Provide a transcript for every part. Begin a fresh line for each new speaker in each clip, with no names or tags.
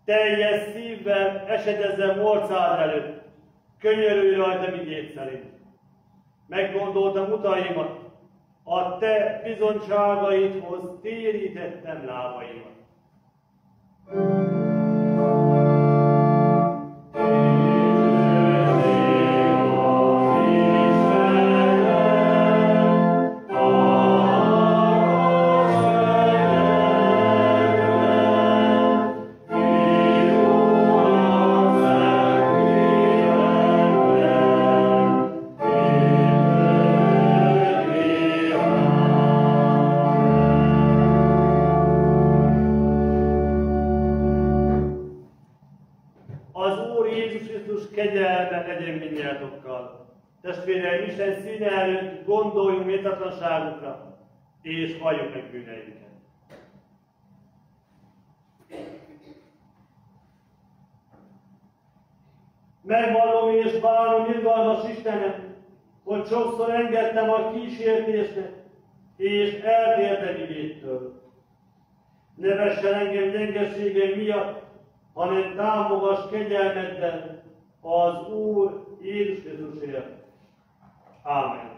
teljes szívvel esedezzen morcád előtt, könyörülj rajta igéd szerint. Meggondoltam utaimat, a te bizonyságaidhoz térítettem lábaimat. Testvéreim, Isten színe előtt gondoljunk méltatlanságukra, és valljuk meg bűneinket. Megvallom és bánom, irgalmas Istenem, hogy sokszor engedtem a kísértésnek, és eltértem igédtől. Ne vessen engem gyengeségeim miatt, hanem támogass kegyelmeddel az Úr Jézus Krisztusért. Amen.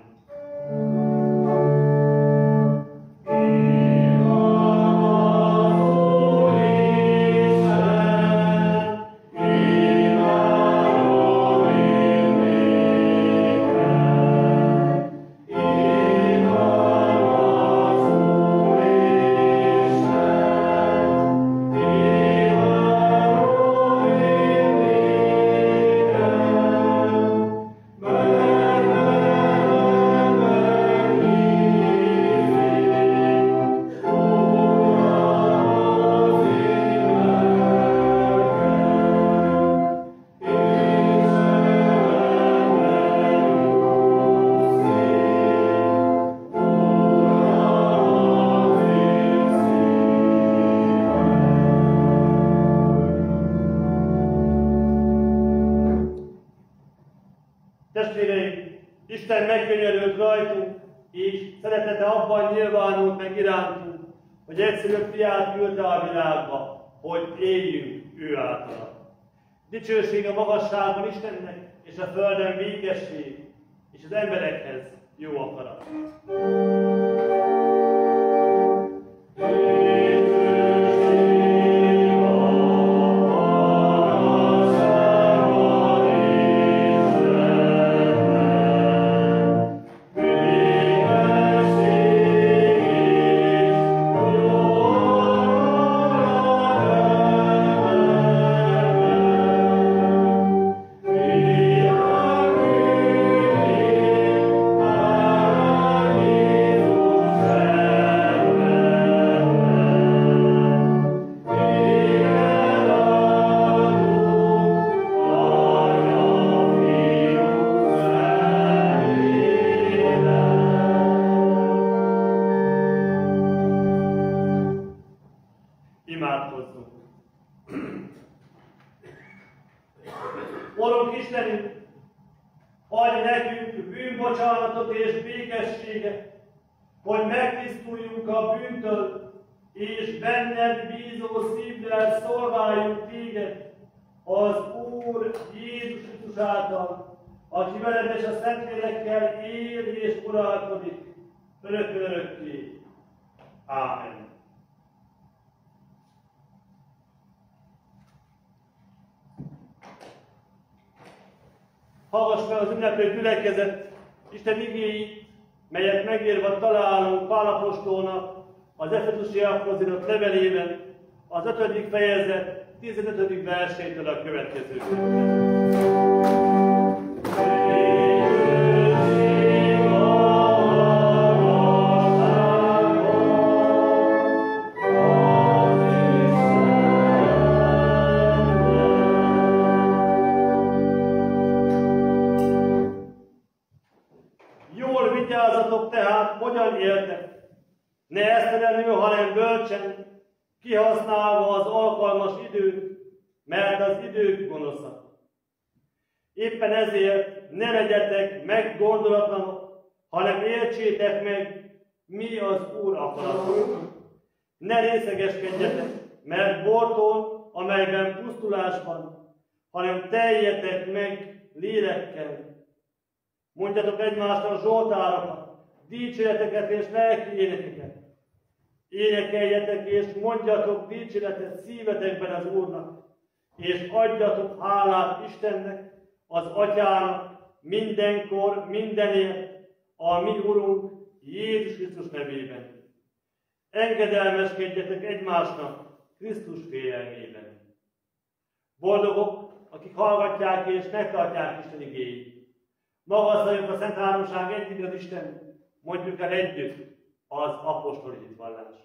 Testvéreim, Isten megkönyörült rajtunk, és szeretete abban nyilvánult meg irántunk, hogy egyszerűbb fiát küldte a világba, hogy éljünk ő általa. Dicsőség a magasságban Istennek, és a földön békesség, és az emberekhez jó akarat. Imádkozzunk! Urunk Istenünk, adj nekünk bűnbocsánatot és békességet, hogy megtisztuljunk a bűntől, és benned bízó szívvel szolgáljunk téged, az Úr Jézus Krisztus által, aki veled és a Szentlélekkel él és uralkodik örök-örökké. Ámen. Hallgass meg az ünneplő gyülekezet Isten igéit, melyet megírva találunk Pál apostolnak az Efezusiakhoz írott levelében, az 5. fejezet 15. versétől a következő. Vigyázzatok tehát, hogyan éltek, ne esztelenül, hanem bölcsen, kihasználva az alkalmas időt, mert az idők gonoszak. Éppen ezért ne legyetek meggondolatlanok, hanem értsétek meg, mi az Úr akarata. Ne részegeskedjetek, mert bortól amelyben pusztulás van, hanem teljetek meg lélekkel. Mondjatok egymásnak zsoltárokat, dicséreteket és lelki énekeket. Énekeljetek és mondjatok dicséretet szívetekben az Úrnak, és adjatok hálát Istennek, az Atyának, mindenkor, mindenért, a mi Urunk Jézus Krisztus nevében. Engedelmeskedjetek egymásnak Krisztus félelmében. Boldogok, akik hallgatják és megtartják Isten igéjét. Magasztaljuk a Szent Háromság egyik az Isten, mondjuk el együtt az apostoli hitvallás.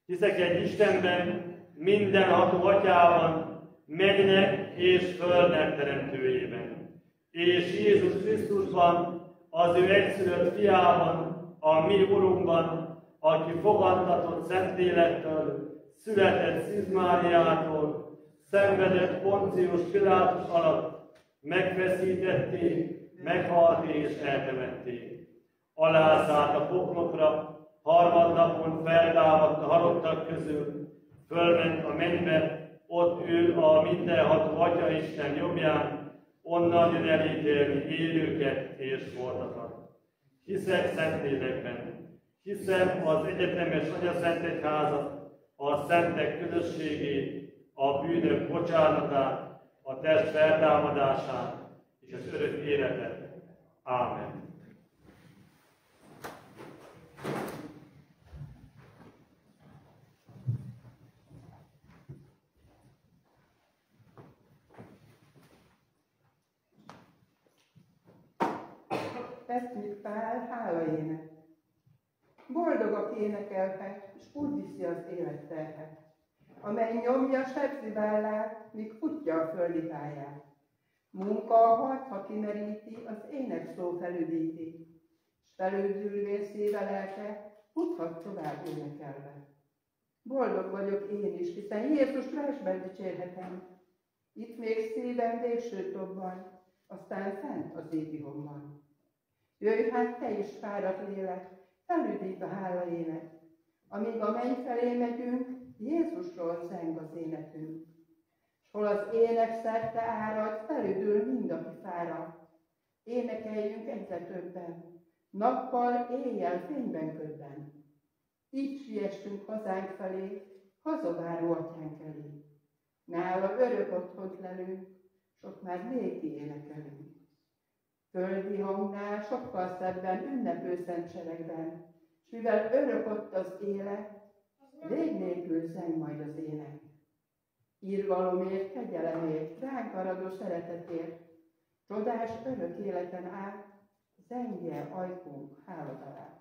Hiszek egy Istenben, mindenható Atyában, mennek és földnek teremtőjében, és Jézus Krisztusban, az ő egyszülött fiában, a mi Urunkban, aki fogantatott Szentlélektől, született Szűz Máriától, szenvedett Poncius Pilátus alatt, megfeszítették, meghalt és eltemették. Alázállt a poklokra, harmadnapon feltámadt a halottak közül, fölment a mennybe, ott ül a mindenható Atya Isten jobbján, onnan jön elítélni élőket és holtakat. Hiszek Szentlélekben, hiszem az egyetemes Atyaszentegyházat, a szentek közösségét, a bűnök bocsánatát, a test feltámadását és az örök életet. Ámen.
Eszmik Pál hálaének. Boldog, aki énekelhet, és úgy viszi az életterhet, amely nyomja sebzi vállát, míg futja a földi pályát. Munka a harc, ha kimeríti, az ének szó felüdíti, s felüldülvén szíve lelke, futhat tovább énekelve. Boldog vagyok én is, hiszen Jézus versben dicsérhetem. Itt még szívem végső tobban, aztán fent az égvihomban. Jöjj hát te is fáradt lélek, felüdít a hálaének. Amíg a menny felé megyünk, Jézusról zeng az énekünk. S hol az ének szerte árad, felüdül mind, aki fárad. Énekeljünk egyre többen, nappal, éjjel fényben ködben. Így siessünk hazánk felé, hazaváró atyánk elé. Nála örök otthont lelünk, s ott már néki énekelünk. Földi hangnál sokkal szebben ünnepő szentseregben, s mivel örök ott az élet, vég nélkül zeng majd az ének. Irgalomért, kegyelemért, ránk aradó szeretetért, csodás örök életen át, zengje ajkunk háladalát.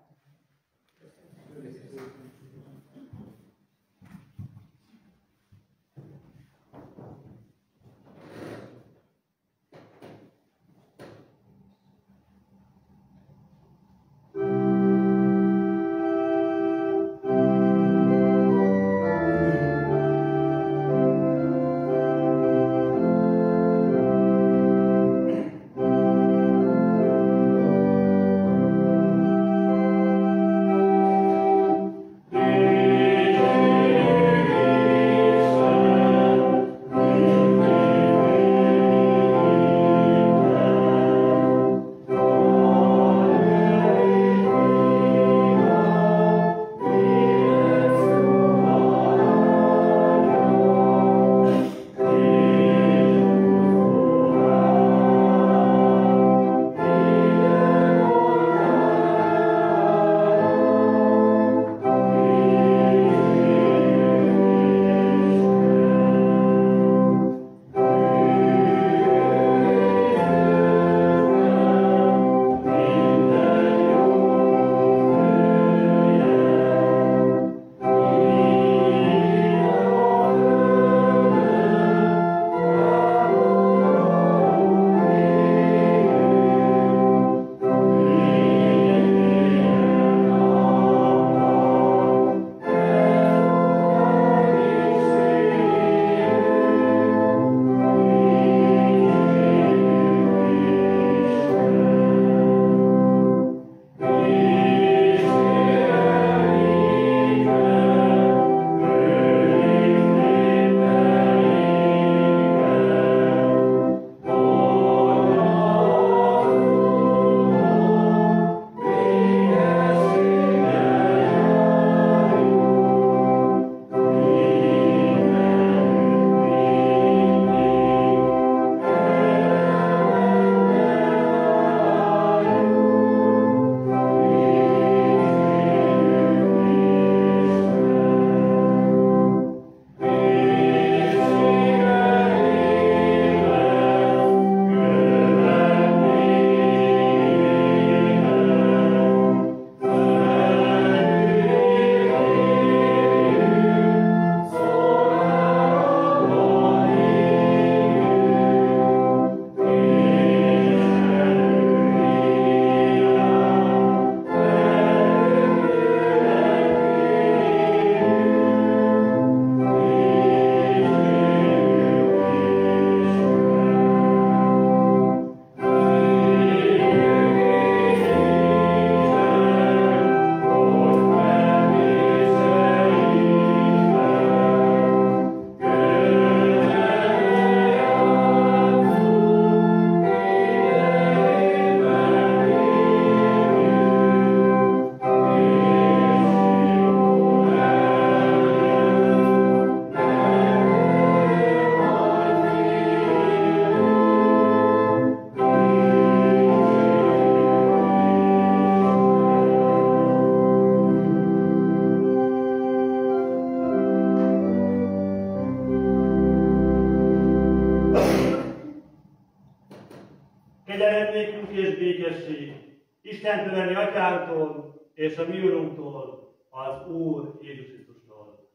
Kegyelem nékünk és békesség Istentől, lenni Atyánktól és a mi Urunktól, az Úr Jézus Krisztustól.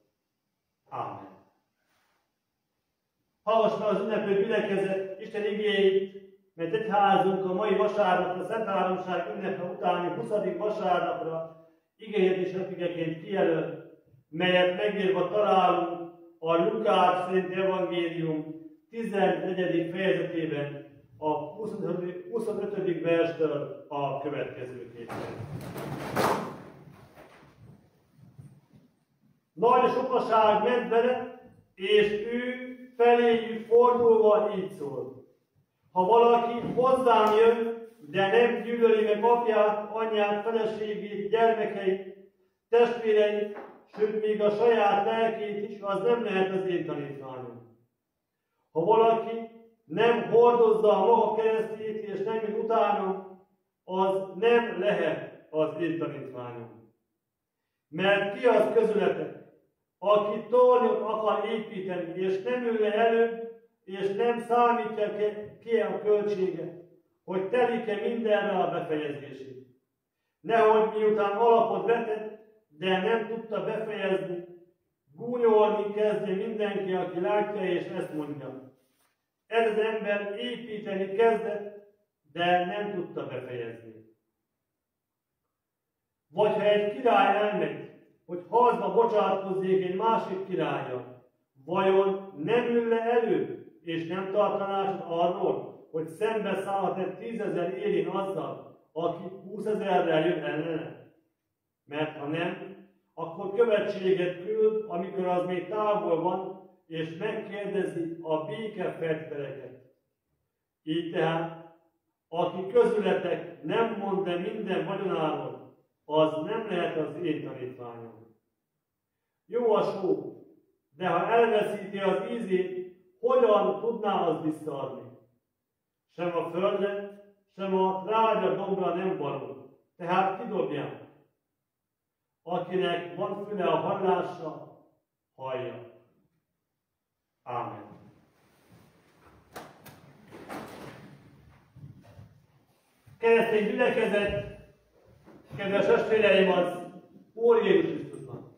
Ámen. Hallgass meg az ünneplő gyülekezet Isten igéit, mert egyházunk a mai vasárnapra, a Szent Háromság ünnepe utáni 20. vasárnapra igényetéseként kijelölt, melyet megírva találunk a Lukács szerinti evangélium 14. fejezetében, a 25. verstől a következőképpen. Nagy sokaság ment vele, és ő feléjük fordulva így szól. Ha valaki hozzám jön, de nem gyűlöli meg apját, anyját, feleségét, gyermekeit, testvéreit, sőt még a saját lelkét is, az nem lehet az én tanítványom. Ha valaki nem hordozza a maga keresztjét, és nem jön utánam, az nem lehet az én tanítványom. Mert ki az közületek, aki tornyot akar építeni, és nem ül le előbb, és nem számítja ki a költséget, hogy telik-e mindenre a befejezését. Nehogy miután alapot vetett, de nem tudta befejezni, gúnyolni kezdje mindenki, aki látja, és ezt mondja. Ez az ember építeni kezdett, de nem tudta befejezni. Vagy ha egy király elmegy, hogy harcba bocsátkozzék egy másik királlyal, vajon nem ül le előbb, és nem tart tanácsot arról, hogy szembe szállhat egy 10 000 élén azzal, aki 20 000-rel jön ellene? Mert ha nem, akkor követséget küld, amikor az még távol van, és megkérdezi a békefeltételeket. Így tehát, aki közületek nem mond le minden vagyonáról, az nem lehet az én tanítványom. Jó a só, de ha elveszíti az ízét, hogyan tudná az visszaadni? Sem a földre, sem a trágya dombra nem való, tehát kidobják. Akinek van füle a hallásra, hallja. Ámen. Keresztény gyülekezet, kedves testvéreim, az Úr Jézus Krisztusban.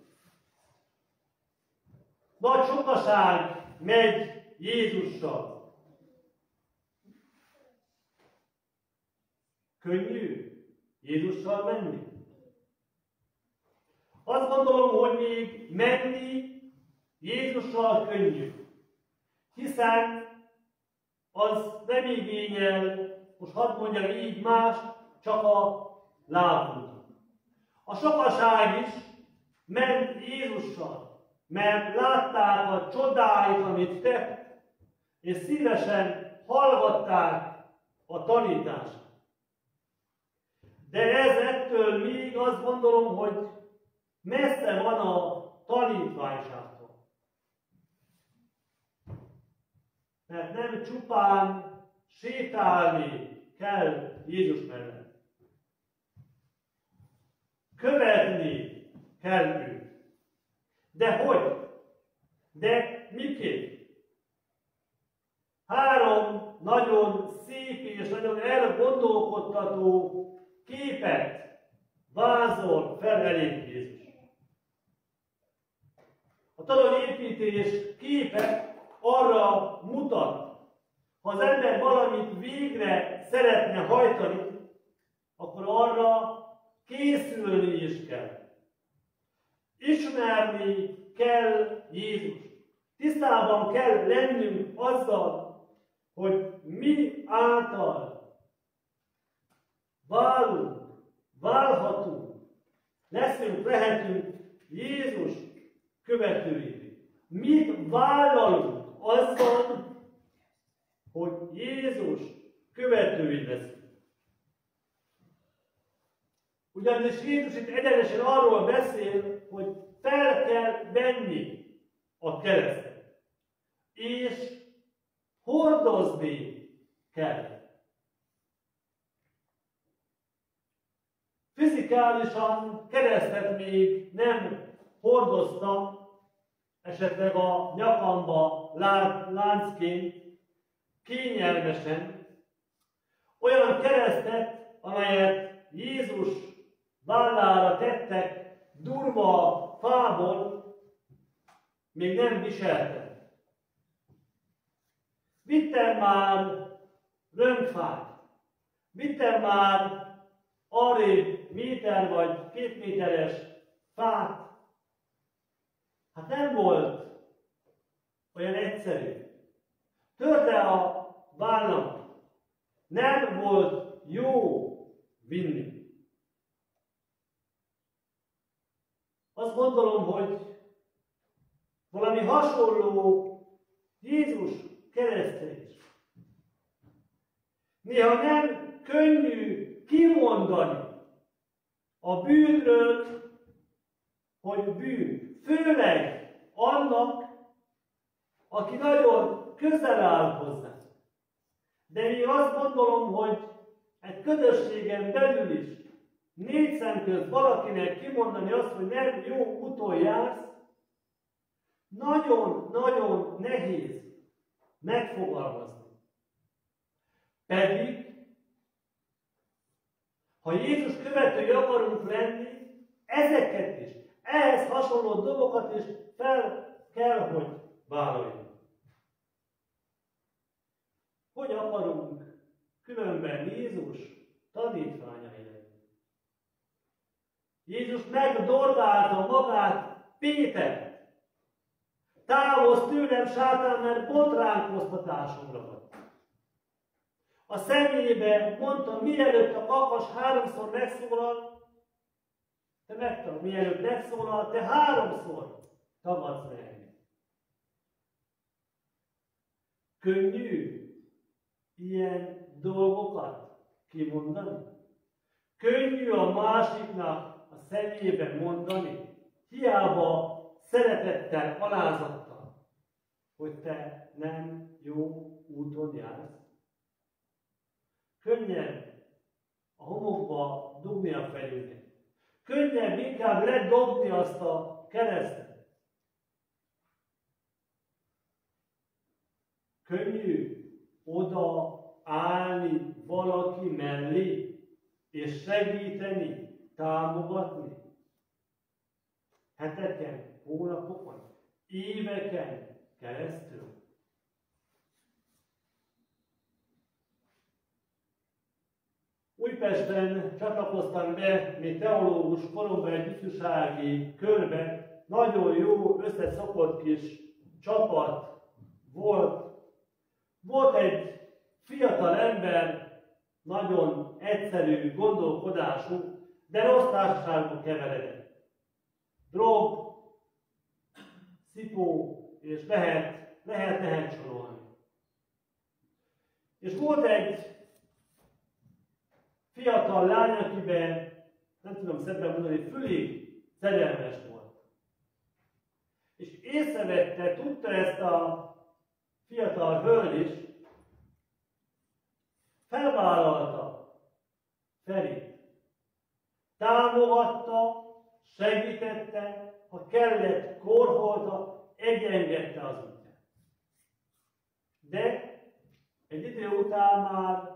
Nagy sokaság megy Jézussal. Könnyű Jézussal menni? Azt gondolom, hogy még menni Jézussal könnyű. Hiszen az nem igényel, most hadd mondjam így más, csak a lábunkat. A sokaság is ment Jézussal, mert látták a csodáit, amit tett, és szívesen hallgatták a tanítást. De ez ettől még azt gondolom, hogy messze van a tanítványságtól. Mert nem csupán sétálni kell Jézus mellett. Követni kell őt. De hogy? De miként? 3 nagyon szép és nagyon elgondolkodtató képet vázol fel elénk Jézus. A talajépítés képe arra mutat, ha az ember valamit végre szeretne hajtani, akkor arra készülni is kell. Ismerni kell Jézust. Tisztában kell lennünk azzal, hogy mi által válhatunk, lehetünk Jézus követői. Mit vállalunk azzal, hogy Jézus követői leszünk? Ugyanis Jézus itt egyenesen arról beszél, hogy fel kell venni a keresztet, és hordozni kell. Fizikálisan keresztet még nem hordoztam, esetleg a nyakamba láncként, kényelmesen. Olyan keresztet, amelyet Jézus vállára tettek durva fából, még nem viselte. Vittem már rönkfát, vittem már arrébb méter vagy 2 méteres fát. Hát nem volt olyan egyszerű. Törte a vállam. Nem volt jó vinni. Azt gondolom, hogy valami hasonló Jézus keresztre is. Néha nem könnyű kimondani a bűnről, hogy bűn. Főleg annak, aki nagyon közel áll hozzá. De én azt gondolom, hogy egy közösségen belül is 4 szem közt valakinek kimondani azt, hogy nem jó úton jársz, nagyon-nagyon nehéz megfogalmazni. Pedig, ha Jézus követői akarunk lenni, ezeket is, ehhez hasonló dolgokat is fel kell, hogy vállaljunk. Hogy akarunk különben Jézus tanítványai lenni? Jézus megdorgálta magát Pétert. Távozz tőlem, sátán, mert botránkoztatásomra vagy. A személyébe mondta, mielőtt a kakas 3-szor megszólal, te megtanul, mielőtt megszólal, te 3-szor tagadsz meg engem. Könnyű ilyen dolgokat kimondani? Könnyű a másiknak a személyében mondani, hiába szeretettel, alázattal, hogy te nem jó úton jársz. Könnyebb a homokba dugni a fejünket. Könnyebb inkább ledobni azt a keresztet. Könnyű oda állni valaki mellé, és segíteni, támogatni. Heteken, hónapokon, éveken keresztül. Újpesten csatlakoztam be, mint teológus koromban egy ifjúsági körbe, nagyon jó, összeszokott kis csapat volt. Volt egy fiatal ember, nagyon egyszerű gondolkodású, de rossz társaságba keveredett. Drog, szipó, és lehet sorolni. És volt egy fiatal lány, akiben, nem tudom szebben mondani, fülig szerelmes volt. És észrevette, tudta ezt a fiatal hölgy is, felvállalta Ferit. Támogatta, segítette, ha kellett, korholta, egyengedte az útját. De egy idő után már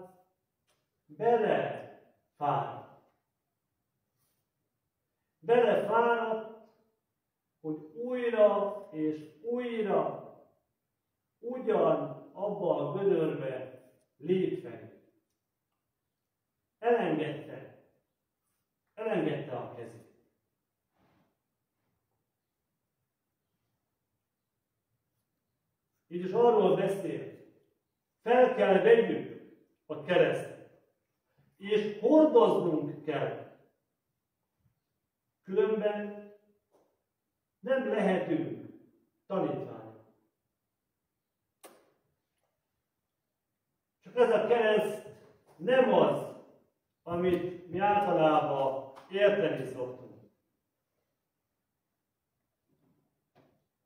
belefáradt. Belefáradt, hogy újra és újra ugyan abba a gödörbe lépve. Elengedte a kezét. Jézus arról beszél, fel kell vegyük a keresztet, és hordoznunk kell. Különben nem lehetünk tanítványok. Csak ez a kereszt nem az, amit mi általában érteni szoktunk.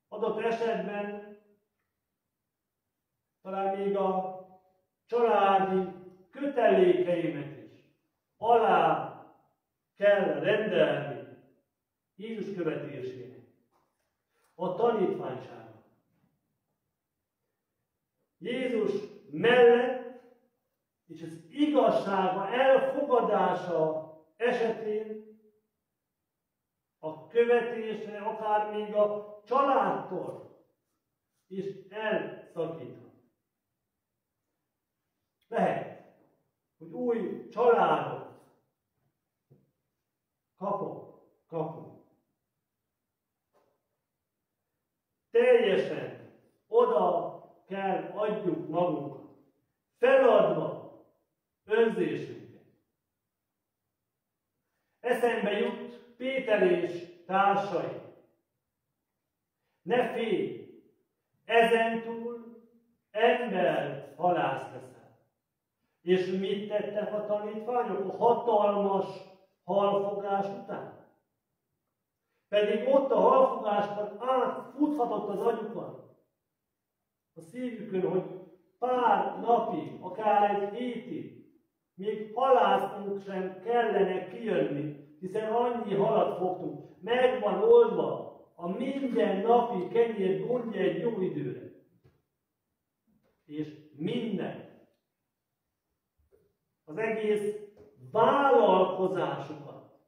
Adott esetben talán még a családi kötelékeimet is alá kell rendelni Jézus követésének, a tanítványságnak. Jézus mellett és az igazsága elfogadása esetén a követésre, akár még a családtól is elszakíthat. Lehet, hogy új családot kapunk. Teljesen oda kell adjuk magunkat, feladva önzésünket. Eszembe jut Péter és társai. Ne félj, ezentúl ember halász leszel. És mit tettek a tanítványok a hatalmas halfogás után? Pedig ott a halfogásban átfuthatott az agyukon, a szívükön, hogy pár napig, akár egy hétig, még halásznunk sem kellene kijönni, hiszen annyi halat fogtunk. Meg van oldva a mindennapi kenyér gondja egy jó időre. És minden. Az egész vállalkozásukat,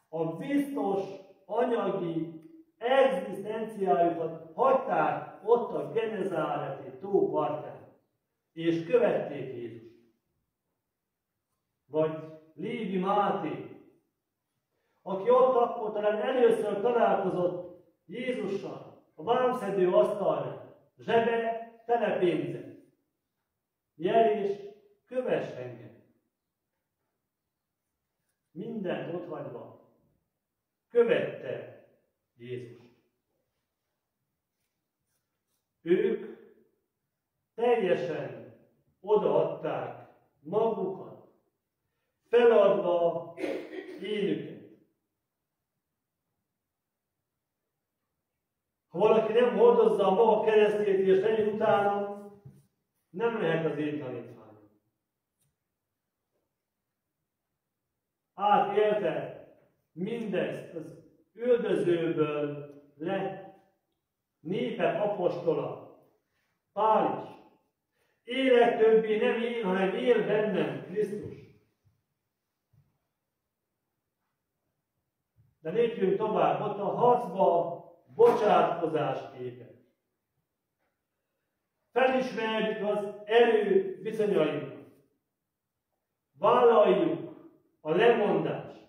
a biztos anyagi egzisztenciájukat hagyták ott a Genezáreti tó partján, és követték Jézust. Vagy Lévi Máté, aki ott akkor talán először találkozott Jézussal, a vámszedő asztalnál, zsebe tele pénze. Jerés, kövess engem. Mindent otthagyva követte Jézus. Ők teljesen odaadták magukat, feladva énüket. Ha valaki nem hordozza a maga keresztjét és eljön utána, nem lehet az én tanítványom. Átélte mindezt az üldözőből lett népek apostola, Pál is. Élek többé nem én, hanem él bennem Krisztus. De lépjünk tovább, ott a harcba bocsátkozás képe. Felismerjük az erő viszonyainkat. Vállaljuk a lemondást.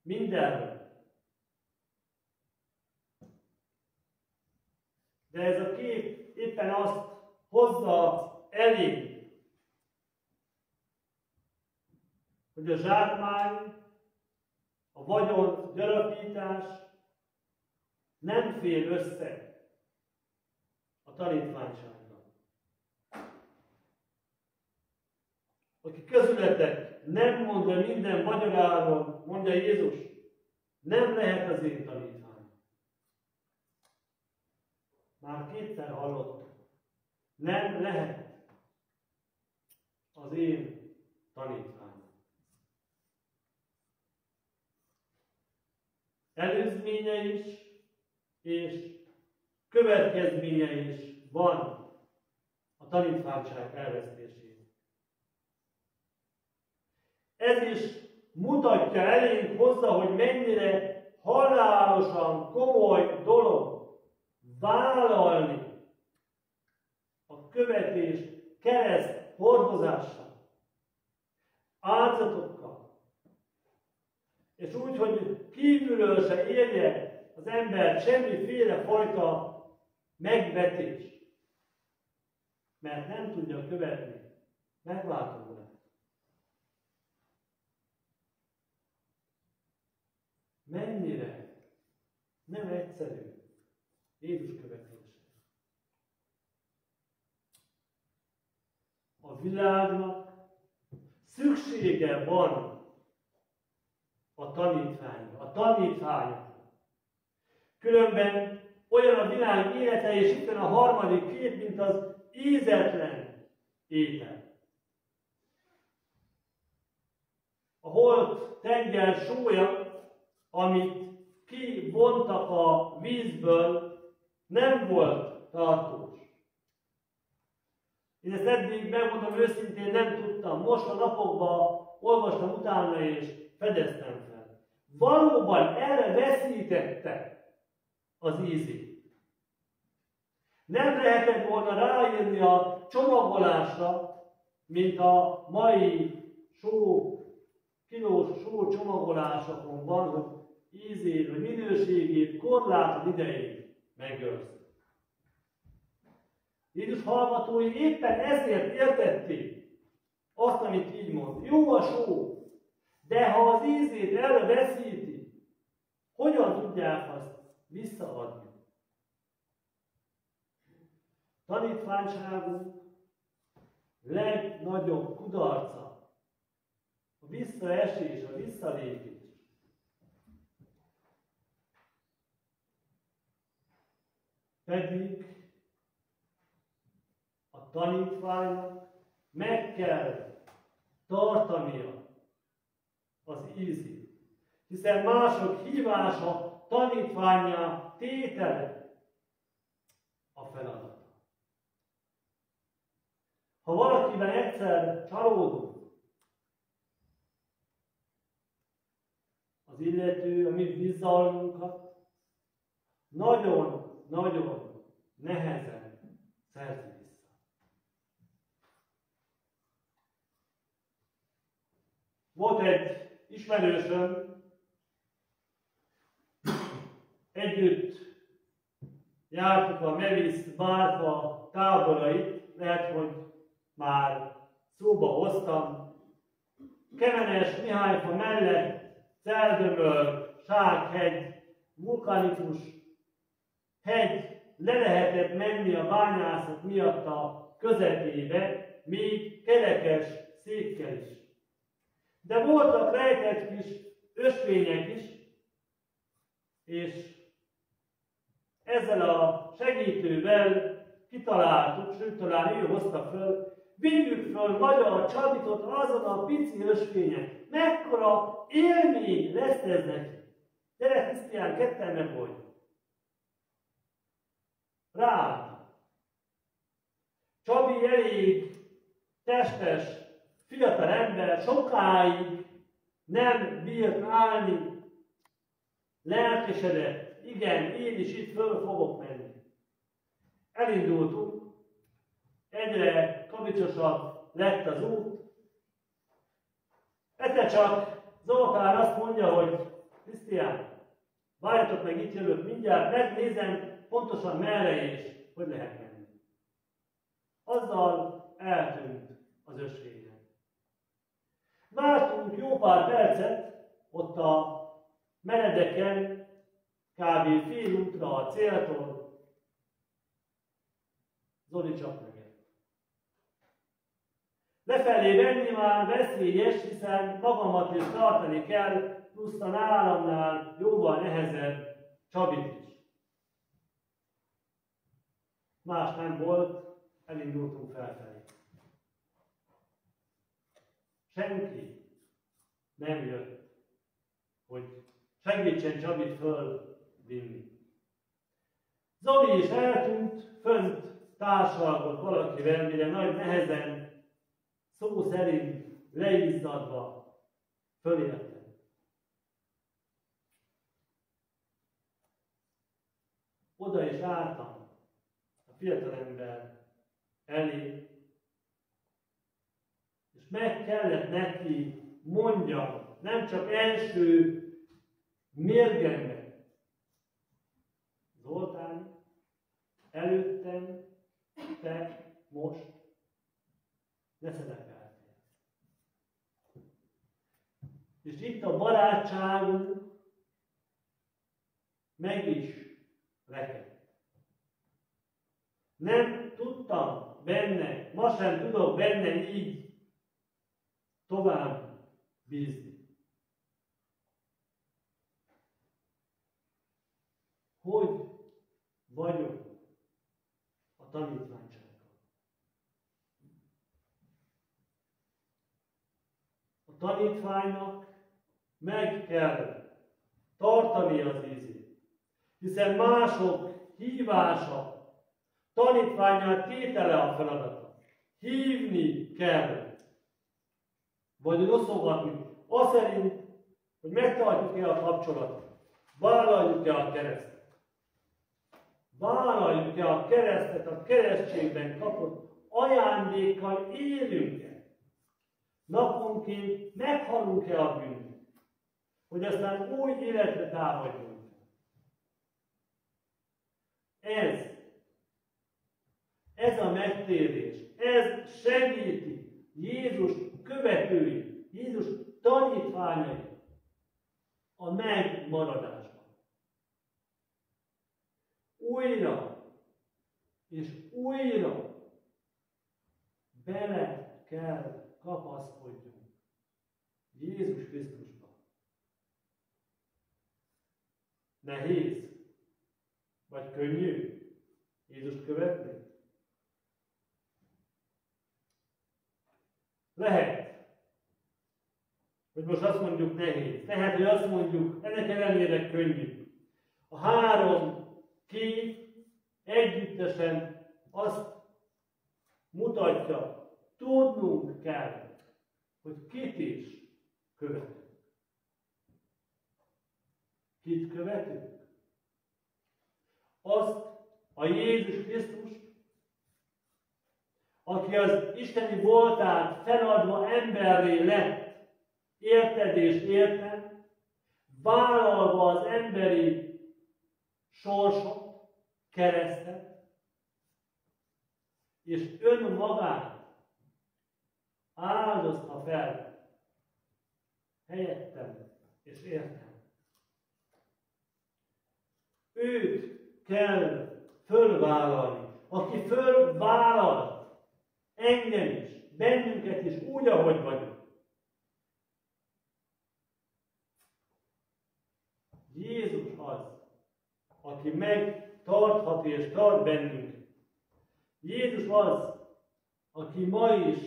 Mindenről. De ez a kép éppen azt hozza elég, hogy a zsákmány, a vagyon gyarapítás nem fér össze a tanítványsággal. Aki közületek nem mondja minden magyaráron, mondja Jézus, nem lehet az én tanítvány. Már kétszer hallottam. Nem lehet az én tanítványom. Előzménye is, és következménye is van a tanítványság elvesztésének. Ez is mutatja elénk hozzá, hogy mennyire halálosan komoly dolog vállalni a követés kereszt hordozással, áldozatokkal, és úgy, hogy kívülről se érje az ember semmiféle fajta megvetés, mert nem tudja követni megváltóurat. Mennyire nem egyszerű Jézus követése. A világnak szüksége van a tanítványra, a tanítványokra. Különben olyan a világ élete, és itt a harmadik kép, mint az ízetlen étel. A holt tenger sója, amit kivontak a vízből, nem volt tartós. Én ezt eddig, megmondom őszintén, nem tudtam. Most a napokban olvastam utána és fedeztem fel. Valóban erre veszítette az ízét. Nem lehetett volna ráírni a csomagolásra, mint a mai kilós só csomagolásokon van, hogy ízét, vagy minőségét, korlátot idejét megőrzi. Jézus hallgatói éppen ezért értették azt, amit így mond. Jó a só, de ha az ízét elveszíti, hogyan tudják azt visszaadni? Tanítványságunk legnagyobb kudarca a visszaesés, a visszalépés. Pedig a tanítványnak meg kell tartania az ízét, hiszen mások hívása, tanítvánnyá tétele a feladat. Ha valakiben egyszer csalódunk, az illető a mi bizalmunkat nagyon nehezen szerzi vissza. Volt egy ismerősöm, együtt jártuk a Mevisz Bárka táborait, lehet, hogy már szóba hoztam. Kemenes Mihályfa mellett Celdömör, Sághegy, vulkanikus hegy, le lehetett menni a bányászat miatt a közepébe, még kerekes székkel is. De voltak rejtett kis ösvények is, és ezzel a segítővel kitaláltuk, sőt talán ő hozta föl, vigyük föl Magyar Csabitot azon a pici ösvényen. Mekkora élmény lesz ez neki. Gyere, Krisztián, ketten megoldjuk. Ráálltam. Csabi elég testes, fiatal ember, sokáig nem bírt állni, lelkesedett, igen, én is itt föl fogok menni. Elindultunk, egyre kavicsosabb lett az út. Egyszer csak Zoltán azt mondja, hogy Krisztián, várjatok meg, itt jövök mindjárt, megnézem pontosan merre és hogy lehet menni. Azzal eltűnt az ösvényen. Vártunk jó pár percet, ott a menedeken, kb. Fél útra a céltól, Zoli csak megért. Lefelé menni már veszélyes, hiszen magamat is tartani kell, plusz a nálamnál jóval nehezebb Csabit is. Más nem volt, elindultunk felfelé. Senki nem jött, hogy segítsen Csabit fölvinni. Zoli is eltűnt, fönt társalgott valakivel, mire nagy nehezen, szó szerint leizzadva fölértem. Oda is álltam a fiatalember elé, és meg kellett neki mondjam, nem csak első mérgemben, Zoltán, előttem te most ne szerepeltél. És itt a barátságunk meg is rekedt. Nem tudtam benne, ma sem tudok benne így tovább bízni. Hogy vagyok a tanítványsággal? A tanítványnak meg kell tartani az ízét, hiszen mások hívása, tanítvánnyal tétele a feladata. hívni kell, vagy rosszogatni, az szerint, hogy megtartjuk-e a kapcsolatot, vállaljuk-e a keresztet. Vállaljuk-e a keresztet, a keresztségben kapott ajándékkal élünk-e? Naponként meghalunk-e a bűnnek, hogy aztán új életre támadjunk? Ez a megtérés, ez segíti Jézus követői, Jézus tanítványai a megmaradásban. Újra és újra bele kell kapaszkodjunk Jézus Krisztusba. Nehéz vagy könnyű Jézust követni? Lehet, hogy most azt mondjuk nehéz. Lehet, hogy azt mondjuk, ennek ellenére könnyű. A három kép együttesen azt mutatja, tudnunk kell, hogy kit is követünk. Kit követünk? Azt a Jézus Krisztust, aki az isteni voltát feladva emberré lett, érted és érted, vállalva az emberi sorsot, keresztet, és önmagát áldozta fel helyettem és értem. Őt kell fölvállalni, aki fölvállal engem is, bennünket is úgy, ahogy vagyunk. Jézus az, aki megtarthat és tart bennünket. Jézus az, aki ma is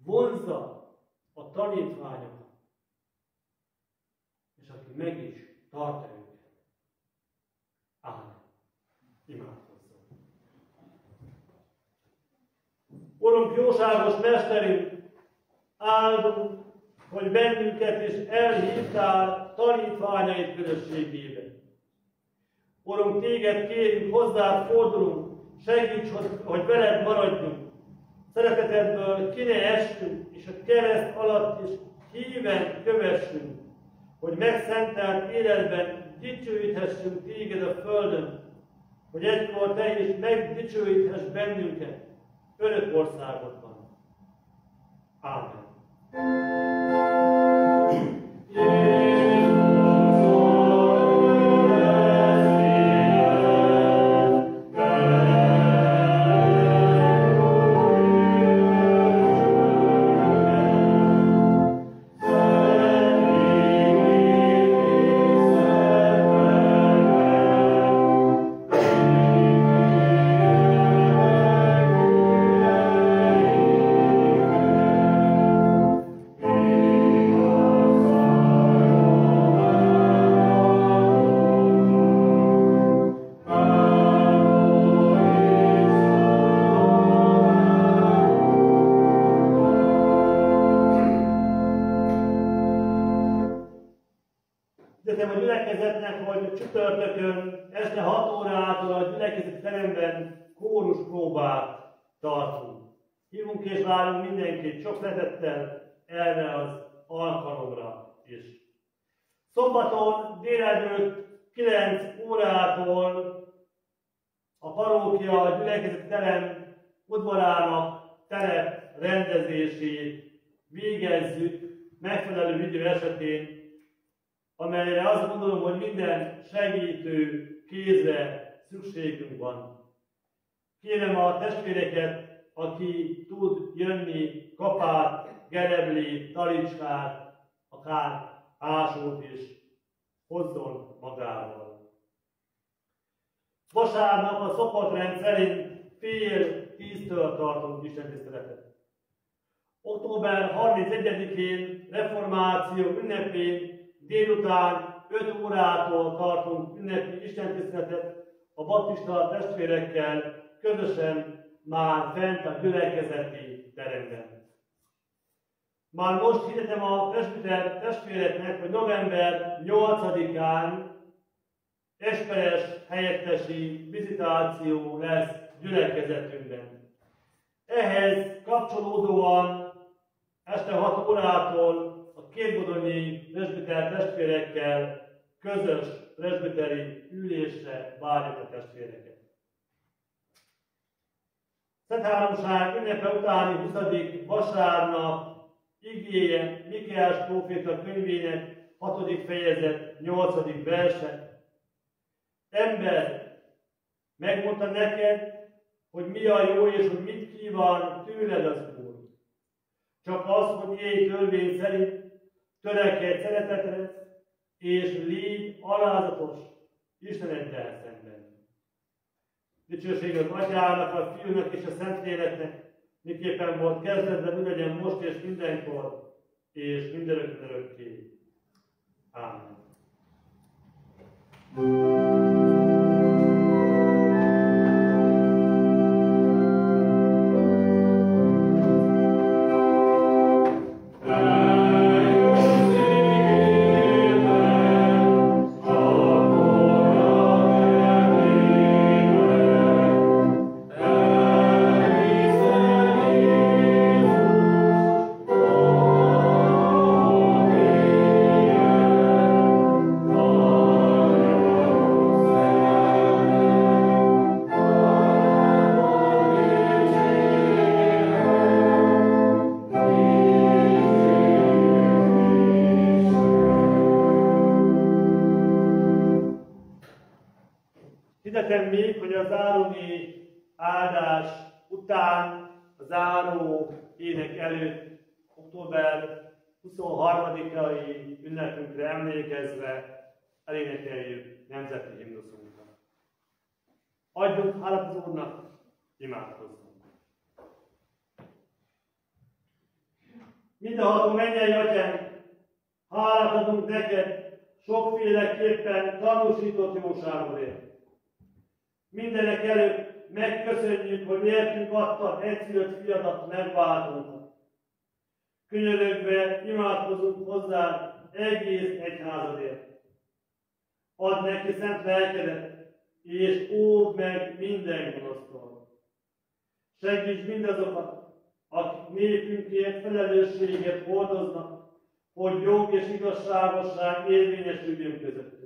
vonzza a tanítványokat, és aki meg is tart őket. Ámen. Imádkozzunk. Urunk, jóságos Mesterünk, áldunk, hogy bennünket is elhívtál tanítványaid közösségébe. Urunk, téged kérjük, hozzád fordulunk, segíts, hogy veled maradjunk. Szeretetedből ki ne essünk, és a kereszt alatt is híven kövessünk, hogy megszentelt életben dicsőíthessünk téged a földön, hogy egykor te is megdicsőíthess bennünket örök országodban. Ámen. Hiszem a gyülekezetnek, hogy csütörtökön este 6 órától a gyülekezeti teremben kóruspróbát tartunk. Hívunk és várunk mindenkit sok szeretettel erre az alkalomra is. Szombaton délelőtt 9 órától a parókia a gyülekezeti terem udvarának terep rendezését végezzük megfelelő idő esetén, amelyre azt gondolom, hogy minden segítő kézre szükségünk van. Kérem a testvéreket, aki tud jönni, kapát, gereblét, talicskát, akár ásót is hozzon magával. Vasárnap a szokotrend szerint fél 10-től tartunk istentiszteletet. Október 31-én reformáció ünnepén délután 5 órától tartunk ünnepi istentiszteletet a baptista testvérekkel közösen már fent a gyülekezeti teremben. Már most hirdetem a presbiter testvéreknek, hogy november 8-án esperes helyettesi vizitáció lesz gyülekezetünkben. Ehhez kapcsolódóan este 6 órától a kétbodonyi presbiter testvérekkel közös presbiteri ülésre várjuk a testvéreket. Szent Háromság ünnepe utáni 20. vasárnap igéje Mikéás próféta könyvének 6. fejezet 8. verse. Ember, megmondta neked, hogy mi a jó és hogy mit kíván tőled az Úr. Csak az, hogy élj törvény szerint, törekedj szeretetre, és légy alázatos Isteneddel szemben. Dicsőség az Atyának, a Fiúnak és a Szentléleknek, miképpen volt kezdetben, úgy legyen most és mindenkor, és mindörökkön örökké. Ámen. Hirdetem még, hogy a zárói áldás után, a záró ének előtt, október 23-ai ünnepünkre emlékezve elénekeljük nemzeti himnuszunkat. Adjunk hálát az Úrnak, imádkozzunk! Mindenható mennyei Atyánk, hálát adunk neked sokféleképpen tanúsított jóságodért. Mindenek előtt megköszönjük, hogy értünk adtad egyszülött fiadat megváltónkat. Könyörögve imádkozunk hozzá egész egyházadért. Add neki szent lelkedet, és óvd meg minden gonosztól. Segíts mindazokat, akik népünkért felelősséget hordoznak, hogy jog és igazságosság érvényesüljön közöttünk.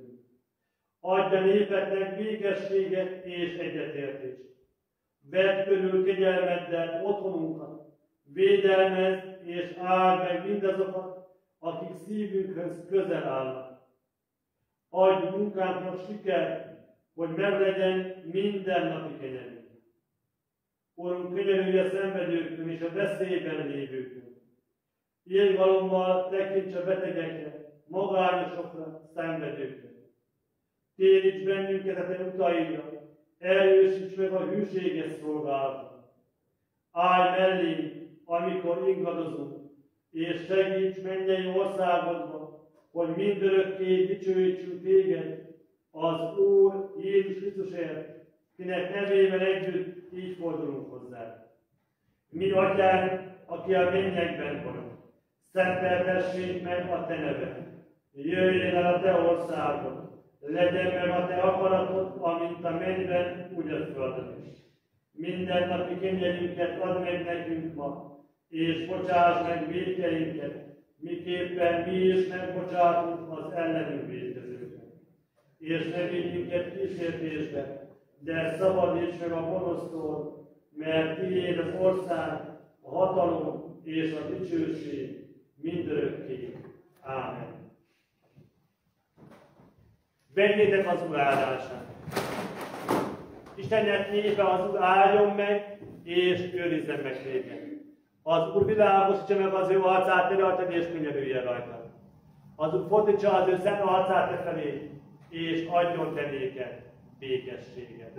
Adj a népeknek békességet és egyetértést. Vedd körül kegyelmeddel otthonunkat, védelmezd és áld meg mindazokat, akik szívünkhöz közel állnak. Adj munkánknak sikert, hogy meglegyen mindennapi kenyerünk. Urunk, könyörülj a szenvedőkön és a veszélyben lévőkön. Irgalommal tekints a betegekre, magányosokra, szenvedőkre. Téríts bennünket a te utaidra, erősíts meg a hűséges szolgálatot. Állj mellénk, amikor ingadozunk, és segíts mennyei országodba, hogy mindörökké dicsőítsünk téged, az Úr Jézus Krisztusért, kinek nevével együtt így fordulunk hozzá. Mi Atyánk, aki a mennyekben vagy, szenteltessék meg a te neved. Jöjjön el a te országod, legyen meg a te akaratod, amint a mennyben, úgy a földön is. Mindennapi kenyerünket add meg nekünk ma, és bocsáss meg vétkeinket, miképpen mi is megbocsátunk az ellenünk vétkezőknek. És ne vigy minket kísértésbe, de szabadíts meg a gonosztól, mert tiéd az ország, a hatalom és a dicsőség mindörökké. Ámen. Vegyétek az Úr áldását! Istennek népe az Úr áldjon meg, és őrizzen meg téged. Az Úr világosítsa meg az ő arcát te rajtad, és könyörüljen rajtad. Az Úr fordítsa az ő szent arcát te felé, és adjon te néked békességet.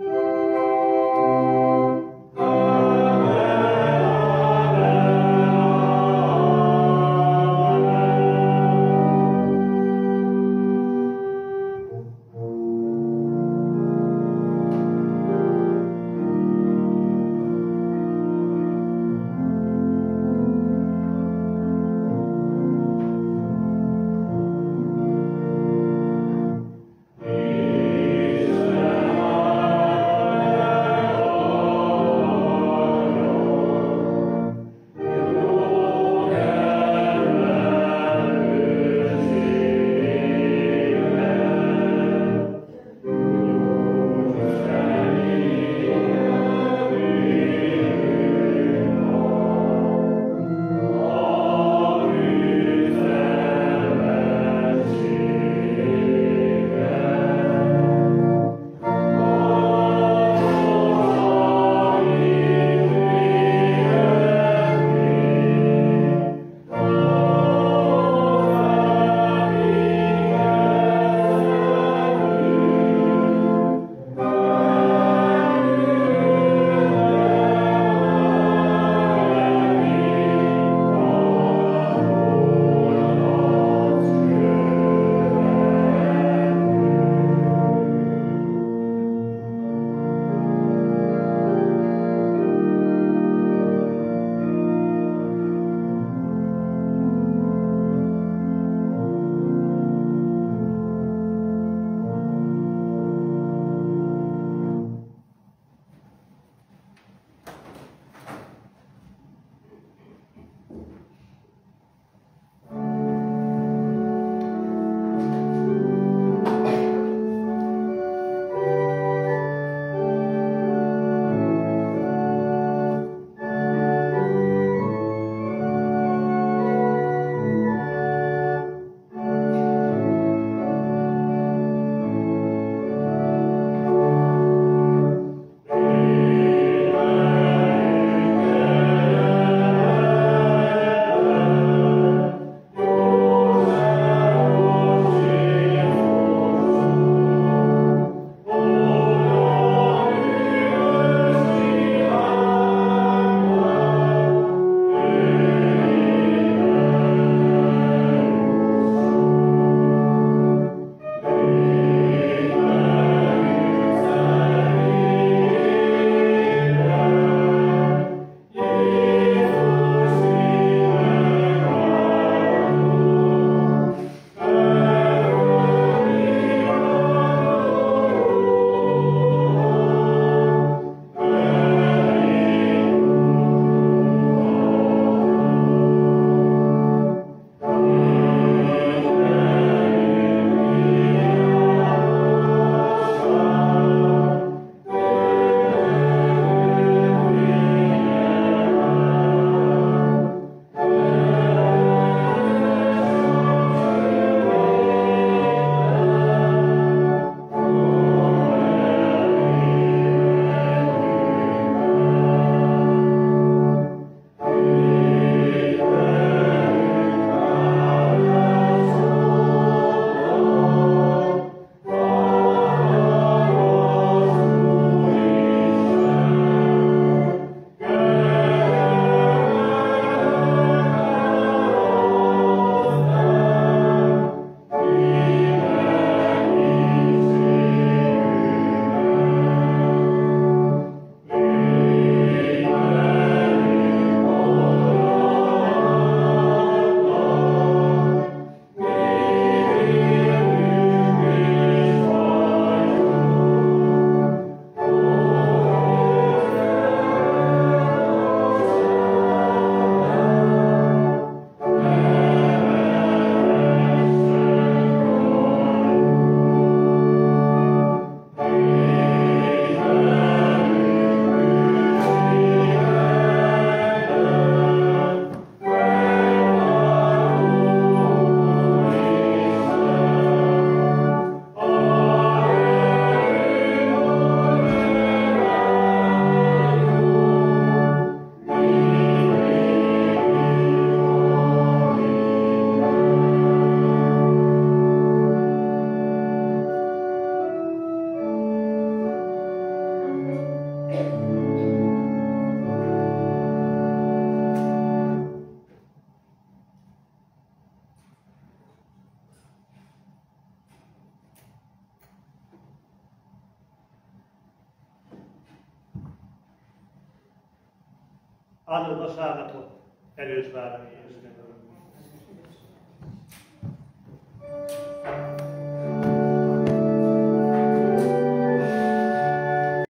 áldott vasárnapot, erős várni Jézus.